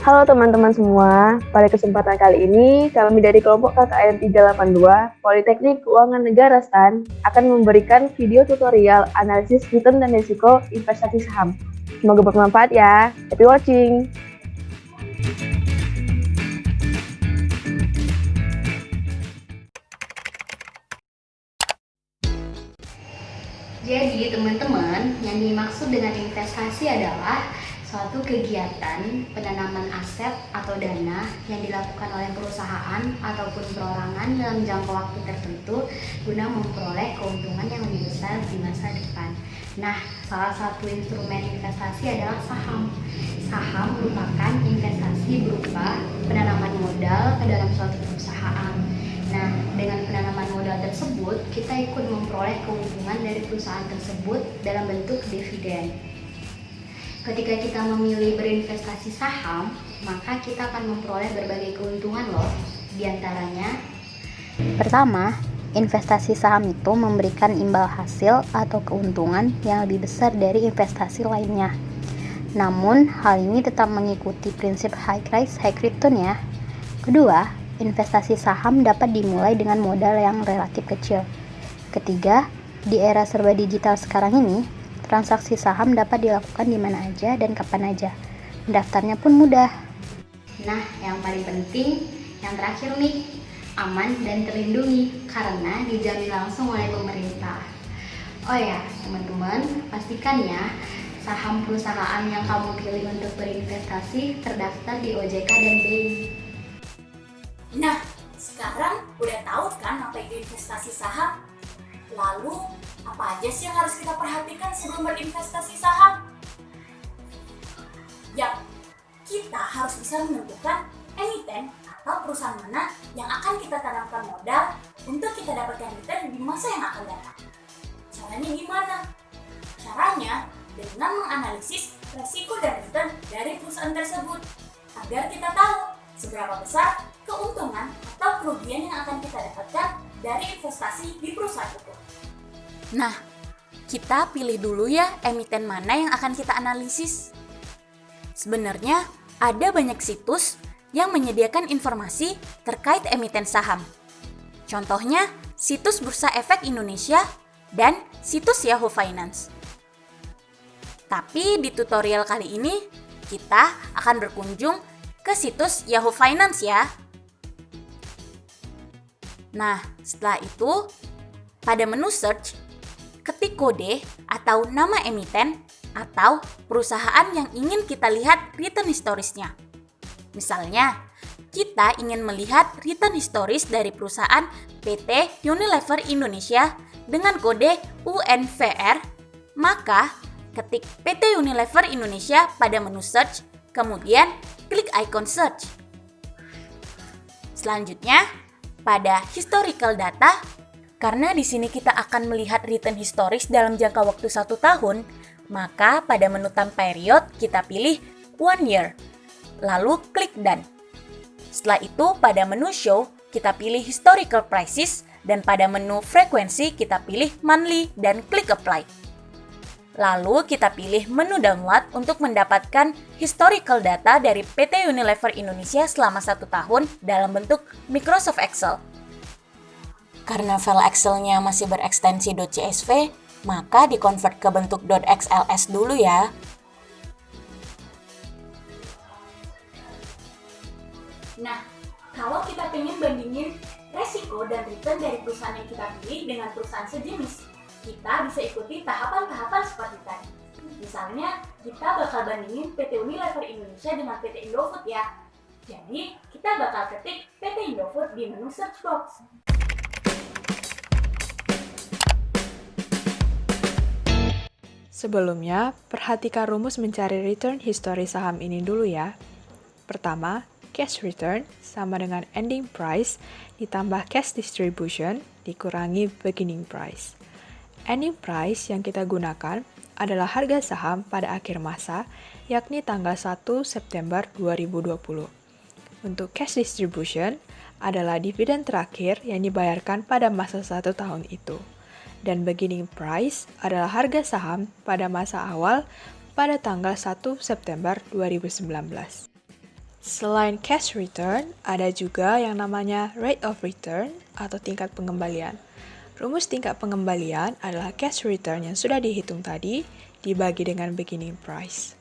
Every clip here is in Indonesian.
Halo teman-teman semua, pada kesempatan kali ini kami dari kelompok KKN 382 Politeknik Keuangan Negara STAN akan memberikan video tutorial analisis return dan risiko investasi saham. Semoga bermanfaat ya. Happy watching! Jadi teman-teman, yang dimaksud dengan investasi adalah suatu kegiatan penanaman aset atau dana yang dilakukan oleh perusahaan ataupun perorangan dalam jangka waktu tertentu guna memperoleh keuntungan yang lebih besar di masa depan. Nah, salah satu instrumen investasi adalah saham. Saham merupakan investasi berupa penanaman modal ke dalam suatu perusahaan. Nah, dengan penanaman modal tersebut, kita ikut memperoleh keuntungan dari perusahaan tersebut dalam bentuk dividen. Ketika kita memilih berinvestasi saham, maka kita akan memperoleh berbagai keuntungan loh. Di antaranya, pertama, investasi saham itu memberikan imbal hasil atau keuntungan yang lebih besar dari investasi lainnya. Namun, hal ini tetap mengikuti prinsip high risk, high return ya. Kedua, investasi saham dapat dimulai dengan modal yang relatif kecil. Ketiga, di era serba digital sekarang ini, transaksi saham dapat dilakukan di mana aja dan kapan aja. Mendaftarnya pun mudah. Nah, yang paling penting, yang terakhir nih, aman dan terlindungi karena dijamin langsung oleh pemerintah. Oh ya, teman-teman, pastikan ya saham perusahaan yang kamu pilih untuk berinvestasi terdaftar di OJK dan BI. Nah, sekarang udah tahu kan apa itu investasi saham? Lalu, apa aja sih yang harus kita perhatikan sebelum berinvestasi saham? Ya, kita harus bisa menentukan emiten atau perusahaan mana yang akan kita tanamkan modal untuk kita dapatkan return di masa yang akan datang. Caranya gimana? Caranya dengan menganalisis resiko dan return dari perusahaan tersebut agar kita tahu seberapa besar keuntungan atau kerugian yang akan kita dapatkan dari investasi di perusahaan itu. Nah, kita pilih dulu ya emiten mana yang akan kita analisis. Sebenarnya ada banyak situs yang menyediakan informasi terkait emiten saham. Contohnya situs Bursa Efek Indonesia dan situs Yahoo Finance. Tapi di tutorial kali ini kita akan berkunjung ke situs Yahoo Finance ya. Nah, setelah itu, pada menu search, ketik kode atau nama emiten atau perusahaan yang ingin kita lihat return historisnya. Misalnya, kita ingin melihat return historis dari perusahaan PT Unilever Indonesia dengan kode UNVR, maka ketik PT Unilever Indonesia pada menu search, kemudian klik icon search. Selanjutnya, pada historical data, karena di sini kita akan melihat return historis dalam jangka waktu 1 tahun, maka pada menu time period kita pilih 1 year, lalu klik done. Setelah itu pada menu show kita pilih historical prices dan pada menu frekuensi kita pilih monthly dan klik apply. Lalu kita pilih menu download untuk mendapatkan historical data dari PT Unilever Indonesia selama 1 tahun dalam bentuk Microsoft Excel. Karena file Excel-nya masih berekstensi .csv, maka dikonvert ke bentuk .xls dulu ya. Nah, kalau kita pengen bandingin resiko dan return dari perusahaan yang kita pilih dengan perusahaan sejenis, kita bisa ikuti tahapan-tahapan seperti tadi. Misalnya, kita bakal bandingin PT Unilever Indonesia dengan PT Indofood ya. Jadi, kita bakal ketik PT Indofood di menu search box. Sebelumnya, perhatikan rumus mencari return history saham ini dulu ya. Pertama, cash return sama dengan ending price ditambah cash distribution dikurangi beginning price. Ending price yang kita gunakan adalah harga saham pada akhir masa, yakni tanggal 1 September 2020. Untuk cash distribution adalah dividen terakhir yang dibayarkan pada masa 1 tahun itu. Dan beginning price adalah harga saham pada masa awal pada tanggal 1 September 2019. Selain cash return, ada juga yang namanya rate of return atau tingkat pengembalian. Rumus tingkat pengembalian adalah cash return yang sudah dihitung tadi dibagi dengan beginning price.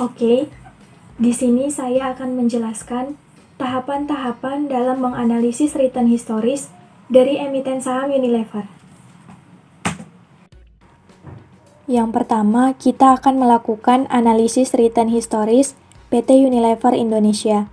Oke, di sini saya akan menjelaskan tahapan-tahapan dalam menganalisis return historis dari emiten saham Unilever. Yang pertama, kita akan melakukan analisis return historis PT Unilever Indonesia.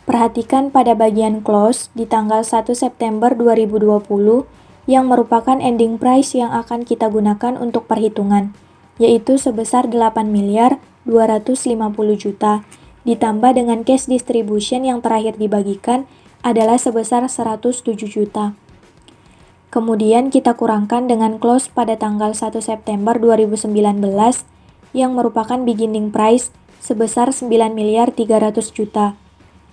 Perhatikan pada bagian close di tanggal 1 September 2020 yang merupakan ending price yang akan kita gunakan untuk perhitungan, yaitu sebesar 8 miliar 250 juta, ditambah dengan cash distribution yang terakhir dibagikan adalah sebesar 107 juta. Kemudian kita kurangkan dengan close pada tanggal 1 September 2019 yang merupakan beginning price sebesar 9 miliar 300 juta.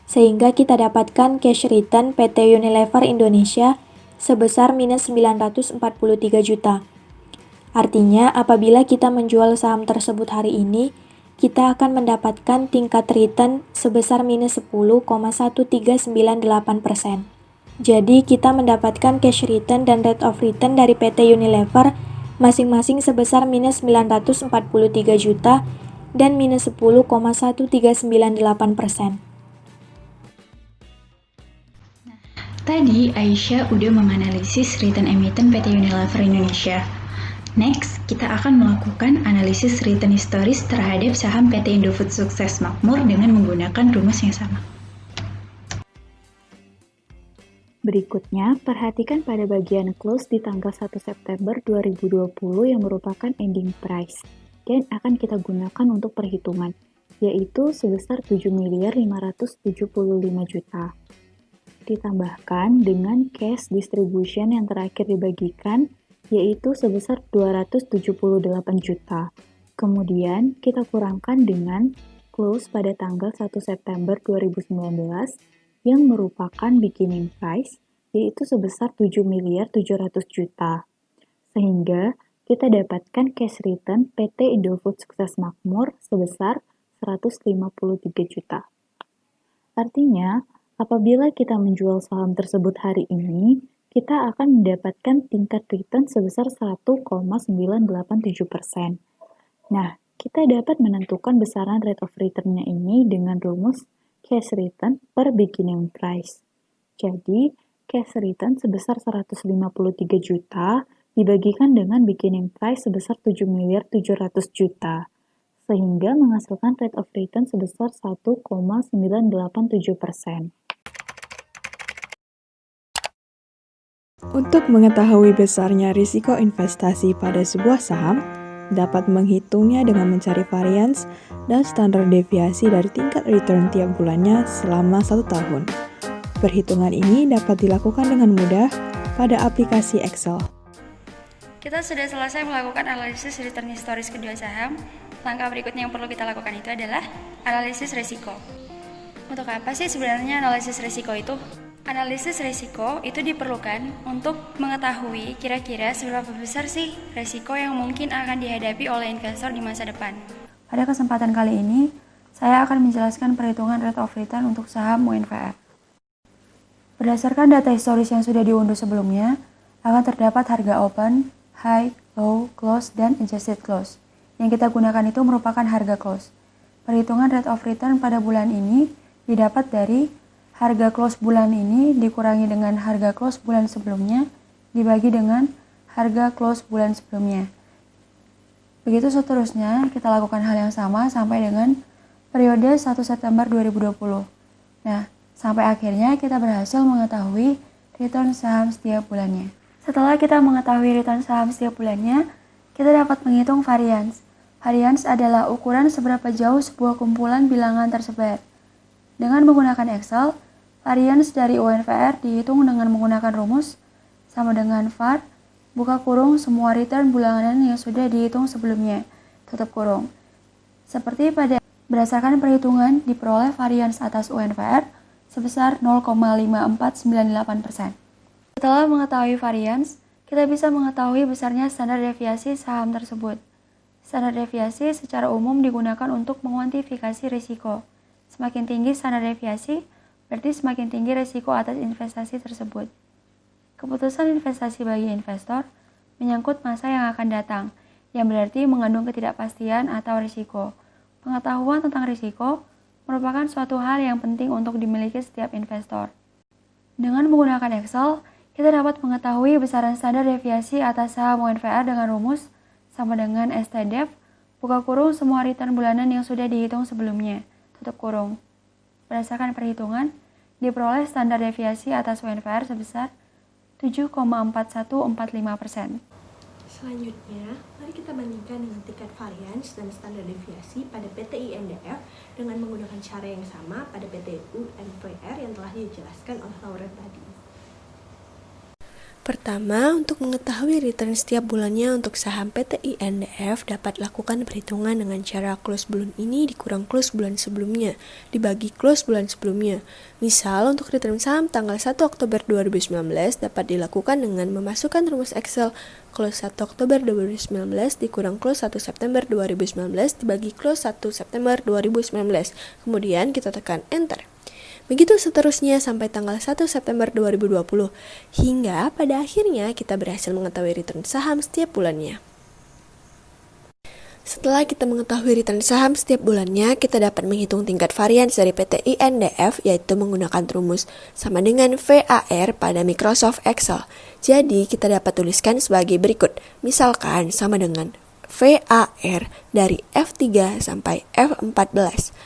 Sehingga kita dapatkan cash return PT Unilever Indonesia sebesar minus 943 juta. Artinya apabila kita menjual saham tersebut hari ini, kita akan mendapatkan tingkat return sebesar minus 10,1398%. Jadi, kita mendapatkan cash return dan rate of return dari PT Unilever masing-masing sebesar minus 943 juta dan minus 10,1398%. Tadi Aisyah udah menganalisis return emiten PT Unilever Indonesia. Next, kita akan melakukan analisis return historis terhadap saham PT Indofood Sukses Makmur dengan menggunakan rumus yang sama. Berikutnya, perhatikan pada bagian close di tanggal 1 September 2020 yang merupakan ending price dan akan kita gunakan untuk perhitungan, yaitu sebesar 7 miliar 575 juta. Ditambahkan dengan cash distribution yang terakhir dibagikan, yaitu sebesar 278 juta. Kemudian, kita kurangkan dengan close pada tanggal 1 September 2019 yang merupakan beginning price, yaitu sebesar 7 miliar 700 juta. Sehingga kita dapatkan cash return PT Indofood Sukses Makmur sebesar 153 juta. Artinya, apabila kita menjual saham tersebut hari ini, kita akan mendapatkan tingkat return sebesar 1,987%. Nah, kita dapat menentukan besaran rate of return-nya ini dengan rumus cash return per beginning price. Jadi, cash return sebesar 153 juta dibagikan dengan beginning price sebesar 7 miliar 700 juta, sehingga menghasilkan rate of return sebesar 1,987%. Untuk mengetahui besarnya risiko investasi pada sebuah saham, dapat menghitungnya dengan mencari varians dan standar deviasi dari tingkat return tiap bulannya selama 1 tahun. Perhitungan ini dapat dilakukan dengan mudah pada aplikasi Excel. Kita sudah selesai melakukan analisis return historis kedua saham. Langkah berikutnya yang perlu kita lakukan itu adalah analisis risiko. Untuk apa sih sebenarnya analisis risiko itu? Analisis risiko itu diperlukan untuk mengetahui kira-kira seberapa besar sih risiko yang mungkin akan dihadapi oleh investor di masa depan. Pada kesempatan kali ini, saya akan menjelaskan perhitungan rate of return untuk saham UNVR. Berdasarkan data historis yang sudah diunduh sebelumnya, akan terdapat harga open, high, low, close, dan adjusted close. Yang kita gunakan itu merupakan harga close. Perhitungan rate of return pada bulan ini didapat dari harga close bulan ini dikurangi dengan harga close bulan sebelumnya dibagi dengan harga close bulan sebelumnya. Begitu seterusnya, kita lakukan hal yang sama sampai dengan periode 1 September 2020. Nah, sampai akhirnya kita berhasil mengetahui return saham setiap bulannya. Setelah kita mengetahui return saham setiap bulannya, kita dapat menghitung variance. Variance adalah ukuran seberapa jauh sebuah kumpulan bilangan tersebar. Dengan menggunakan Excel, variance dari UNVR dihitung dengan menggunakan rumus sama dengan var, buka kurung, semua return bulanan yang sudah dihitung sebelumnya, tutup kurung. Seperti pada berdasarkan perhitungan diperoleh variance atas UNVR sebesar 0,5498%. Setelah mengetahui variance, kita bisa mengetahui besarnya standar deviasi saham tersebut. Standar deviasi secara umum digunakan untuk menguantifikasi risiko. Semakin tinggi standar deviasi, berarti semakin tinggi risiko atas investasi tersebut. Keputusan investasi bagi investor menyangkut masa yang akan datang, yang berarti mengandung ketidakpastian atau risiko. Pengetahuan tentang risiko merupakan suatu hal yang penting untuk dimiliki setiap investor. Dengan menggunakan Excel, kita dapat mengetahui besaran standar deviasi atas saham UNVR dengan rumus sama dengan STDEV, buka kurung semua return bulanan yang sudah dihitung sebelumnya, tutup kurung. Berdasarkan perhitungan, diperoleh standar deviasi atas UNVR sebesar 7,4145%. Selanjutnya, mari kita bandingkan dengan tingkat varians dan standar deviasi pada PT INDF dengan menggunakan cara yang sama pada PT UNVR yang telah dijelaskan oleh Lauren tadi. Pertama, untuk mengetahui return setiap bulannya untuk saham PT INDF dapat lakukan perhitungan dengan cara close bulan ini dikurang close bulan sebelumnya, dibagi close bulan sebelumnya. Misal, untuk return saham tanggal 1 Oktober 2019 dapat dilakukan dengan memasukkan rumus Excel close 1 Oktober 2019 dikurang close 1 September 2019 dibagi close 1 September 2019. Kemudian kita tekan Enter. Begitu seterusnya sampai tanggal 1 September 2020, hingga pada akhirnya kita berhasil mengetahui return saham setiap bulannya. Setelah kita mengetahui return saham setiap bulannya, kita dapat menghitung tingkat varians dari PT INDF, yaitu menggunakan rumus sama dengan VAR pada Microsoft Excel. Jadi, kita dapat tuliskan sebagai berikut. Misalkan sama dengan VAR dari F3 sampai F14.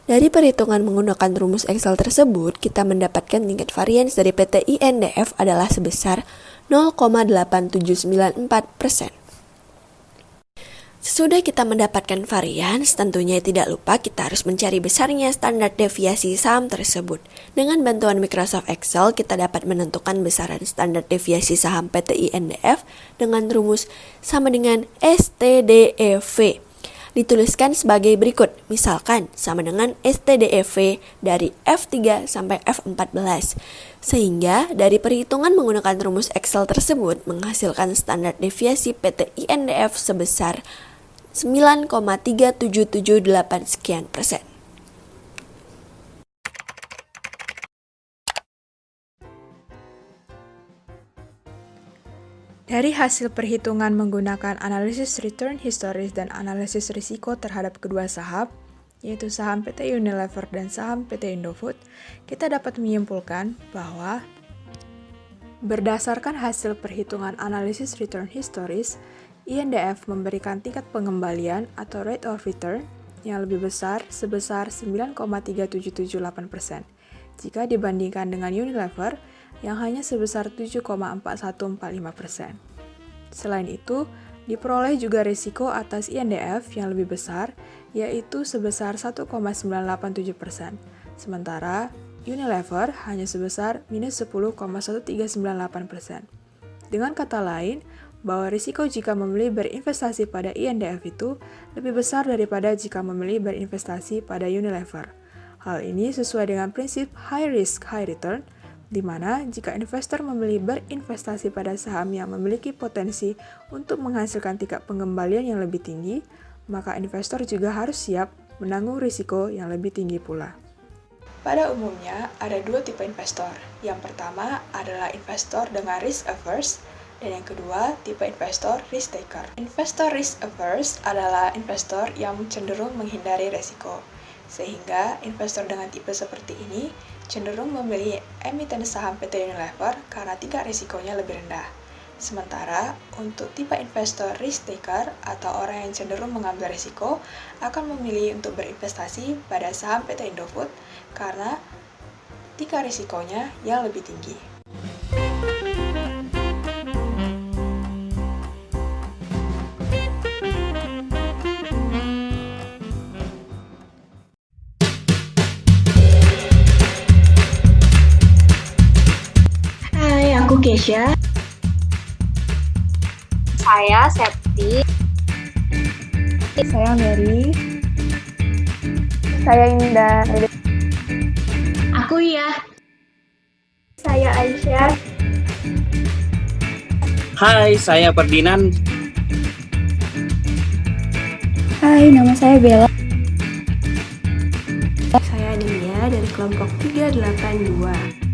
Dari perhitungan menggunakan rumus Excel tersebut, kita mendapatkan tingkat varians dari PT INDF adalah sebesar 0,8794%. Sesudah kita mendapatkan varians, tentunya tidak lupa kita harus mencari besarnya standar deviasi saham tersebut. Dengan bantuan Microsoft Excel, kita dapat menentukan besaran standar deviasi saham PT INDF dengan rumus sama dengan STDEV. Dituliskan sebagai berikut, misalkan sama dengan STDEV dari F3 sampai F14. Sehingga dari perhitungan menggunakan rumus Excel tersebut menghasilkan standar deviasi PT INDF sebesar 9,3778 sekian persen. Dari hasil perhitungan menggunakan analisis return historis dan analisis risiko terhadap kedua saham, yaitu saham PT Unilever dan saham PT Indofood, kita dapat menyimpulkan bahwa berdasarkan hasil perhitungan analisis return historis, INDF memberikan tingkat pengembalian atau rate of return yang lebih besar sebesar 9,3778% jika dibandingkan dengan Unilever yang hanya sebesar 7,4145%. Selain itu, diperoleh juga risiko atas INDF yang lebih besar, yaitu sebesar 1,987%, sementara Unilever hanya sebesar minus 10,1398%. Dengan kata lain, bahwa risiko jika memilih berinvestasi pada INDF itu lebih besar daripada jika memilih berinvestasi pada Unilever. Hal ini sesuai dengan prinsip high risk, high return, di mana jika investor memilih berinvestasi pada saham yang memiliki potensi untuk menghasilkan tingkat pengembalian yang lebih tinggi, maka investor juga harus siap menanggung risiko yang lebih tinggi pula. Pada umumnya, ada dua tipe investor. Yang pertama adalah investor dengan risk averse, dan yang kedua, tipe investor risk taker. Investor risk averse adalah investor yang cenderung menghindari risiko, sehingga investor dengan tipe seperti ini cenderung memilih emiten saham PT Unilever karena tingkat risikonya lebih rendah. Sementara untuk tipe investor risk taker atau orang yang cenderung mengambil risiko akan memilih untuk berinvestasi pada saham PT Indofood karena tingkat risikonya yang lebih tinggi. Aku Kesha. Saya Septi. Saya Mary. Saya Indah. Aku Iya. Saya Aisyah. Hai, saya Ferdinand. Hai, nama saya Bella. Saya Anemia dari kelompok 382.